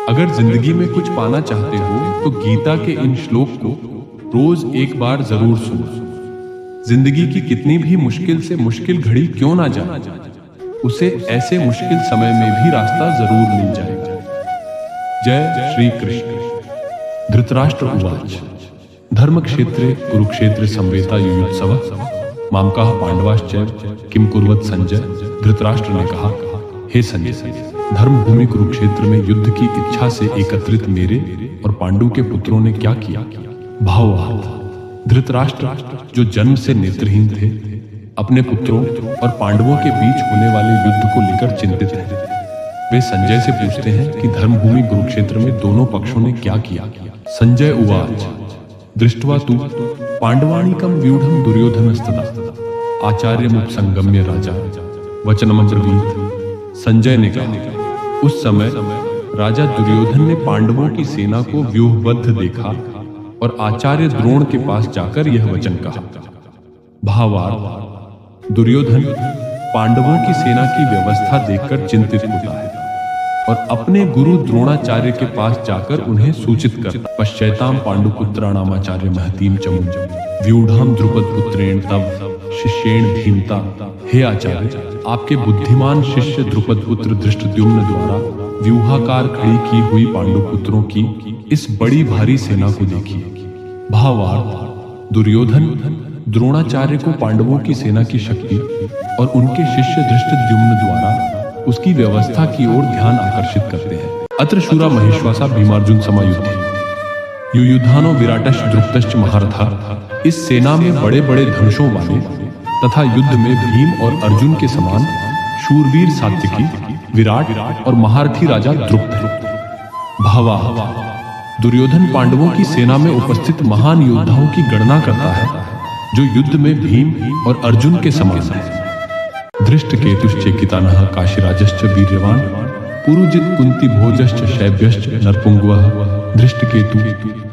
अगर जिंदगी में कुछ पाना चाहते हो तो गीता के इन श्लोक को रोज एक बार जरूर सुनो। जिंदगी की कितनी भी मुश्किल से मुश्किल घड़ी क्यों ना जाए, उसे ऐसे मुश्किल समय में भी रास्ता जरूर मिल जाएगा। जय श्री कृष्ण। धृतराष्ट्र उवाच धर्म क्षेत्रे कुरुक्षेत्र संवेता युयुत्सवः मामकाः पांडवाश्चैव किम कुर्वत संजय। धृतराष्ट्र ने कहा, हे संजय, धर्म भूमि कुरुक्षेत्र में युद्ध की इच्छा से एकत्रित मेरे और पांडु के पुत्रों ने क्या किया। भावार्थ, धृतराष्ट्र जो जन्म से नेत्रहीन थे, अपने पुत्रों और पांडवों के बीच होने वाले युद्ध को लेकर चिंतित हैं। वे संजय से पूछते हैं कि धर्मभूमि कुरुक्षेत्र में दोनों पक्षों ने क्या किया। संजय उवाच दृष्ट्वा तु पांडवानीकम व्यूढ़म दुर्योधनस्तदा आचार्यमुपसंगम्य राजा वचनमब्रवीत। संजय ने कहा, उस समय राजा दुर्योधन ने पांडवों की सेना को व्यूहबद्ध देखा और आचार्य द्रोण के पास जाकर यह वचन कहा। भावार्थ, दुर्योधन पांडवों की सेना की व्यवस्था देखकर चिंतित होता है और अपने गुरु द्रोणाचार्य के पास जाकर उन्हें सूचित करता। पश्चैताम पांडुपुत्राणामाचार्य महतीम चमू व्यूढ़ाम द्रुपद पुत्रेण तव शिष्येण धीमता। हे आचार्य, आपके बुद्धिमान शिष्य द्रुपद पुत्र धृष्टद्युम्न द्वारा व्यूहाकार खड़ी की हुई पांडुपुत्रों की इस बड़ी भारी सेना को देखिए। भावार्थ, दुर्योधन द्रोणाचार्य को पांडवों की सेना की शक्ति और उनके शिष्य धृष्टद्युम्न द्वारा उसकी व्यवस्था की ओर ध्यान आकर्षित करते हैं। अत्र शूरा महेश्वासा भीमार्जुन समायुद्धे युयुधानो विराटश्च द्रुपदश्च महारथा। इस सेना में बड़े बड़े धनुषों वाले तथा युद्ध में भीम और अर्जुन के समान शूरवीर सात्विकी विराट और महारथी राजा द्रुपद। भावा, दुर्योधन पांडवों की सेना में उपस्थित महान योद्धाओं की गणना करता है जो युद्ध में भीम और अर्जुन के समान है। धृष्टकेतुश्चेकितानः काशीराजश्च वीर्यवान पुरुजित कुंती भोजश्च शैब्यश्च नरपुंगवः। धृष्टकेतु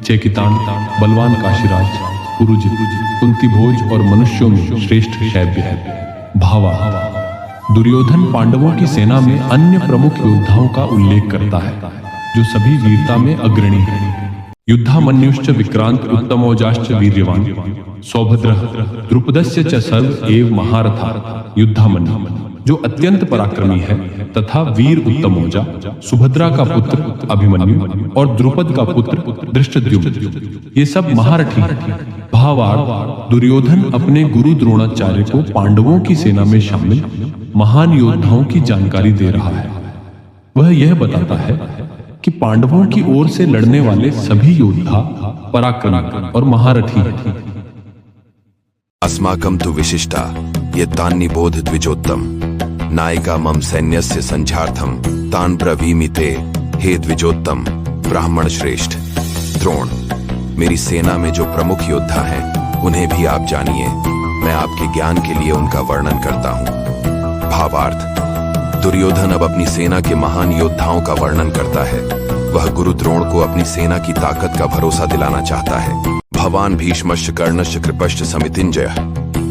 चेकितान बलवान काशीराज, पुरुजित कुंती भोज और मनुष्यों में श्रेष्ठ शैब्य है। भावा, दुर्योधन पांडवों की सेना में अन्य प्रमुख योद्धाओं का उल्लेख करता है जो सभी वीरता में अग्रणी है। युद्धामन्युश्च विक्रांत उत्तमौजाश्च वीर्यवान सौभद्रः द्रुपदस्य च सर्व एव महारथा। युद्धामन्यु जो अत्यंत पराक्रमी है तथा वीर उत्तमौजा, सुभद्रा का पुत्र अभिमन्यु और द्रुपद का पुत्र धृष्टद्युम्न, ये सब महारथी हैं। भावार्थ, दुर्योधन अपने गुरु द्रोणाचार्य को पांडवों की सेना में शामिल महान योद्धाओं की जानकारी दे रहा है। वह यह बताता है कि पांडवों की ओर से लड़ने वाले सभी योद्धा पराक्रमी और महारथी हैं। अस्माकं तु विशिष्टा यत्तानि बोध द्विजोत्तम नायिका मम सैन्यस्य संझार्थम तान ब्रवीमि ते। हे द्विजोत्तम ब्राह्मण श्रेष्ठ द्रोण, मेरी सेना में जो प्रमुख योद्धा हैं उन्हें भी आप जानिए। मैं आपके ज्ञान के लिए उनका वर्णन करता हूँ। भावार्थ, दुर्योधन अब अपनी सेना के महान योद्धाओं का वर्णन करता है। वह गुरु द्रोण को अपनी सेना की ताकत का भरोसा दिलाना चाहता है। भवान भीष्मश्च कर्णश्च कृपश्च समितिञ्जयः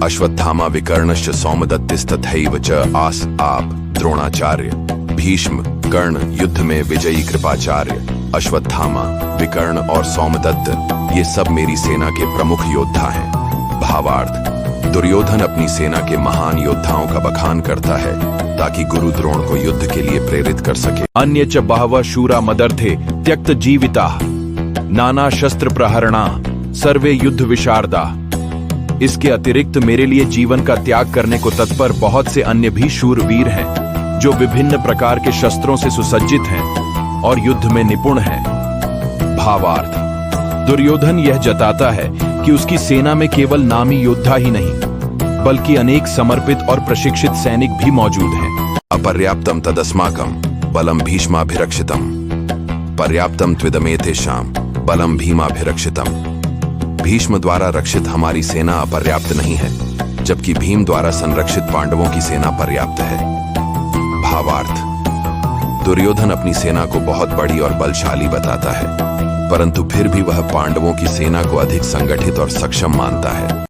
अश्वत्थामा विकर्णश्च सौमदत्तिस्तथैव च आस। आप द्रोणाचार्य, भीष्म, कर्ण युद्ध में विजयी कृपाचार्य, अश्वत्थामा, विकर्ण और सौमदत्त ये सब मेरी सेना के प्रमुख योद्धा हैं। भावार्थ, दुर्योधन अपनी सेना के महान योद्धाओं का बखान करता है ताकि गुरु द्रोण को युद्ध के लिए प्रेरित कर सके। अन्य च बहवः शूरा मदर्थे त्यक्त जीविताः नाना शस्त्र प्रहरणा सर्वे युद्ध विशारदा। इसके अतिरिक्त मेरे लिए जीवन का त्याग करने को तत्पर बहुत से अन्य भी शूरवीर हैं जो विभिन्न प्रकार के शस्त्रों से सुसज्जित हैं और युद्ध में निपुण हैं। भावार्थ, दुर्योधन यह जताता है कि उसकी सेना में केवल नामी योद्धा ही नहीं बल्कि अनेक समर्पित और प्रशिक्षित सैनिक भी मौजूद हैं। अपर्याप्तम तदस्माकम बलम भीष्माभिरक्षितम पर्याप्तम त्विदमेतेषां बलम भीमाभिरक्षितम। भीष्म द्वारा रक्षित हमारी सेना अपर्याप्त नहीं है, जबकि भीम द्वारा संरक्षित पांडवों की सेना पर्याप्त है। भावार्थ, दुर्योधन अपनी सेना को बहुत बड़ी और बलशाली बताता है, परंतु फिर भी वह पांडवों की सेना को अधिक संगठित और सक्षम मानता है।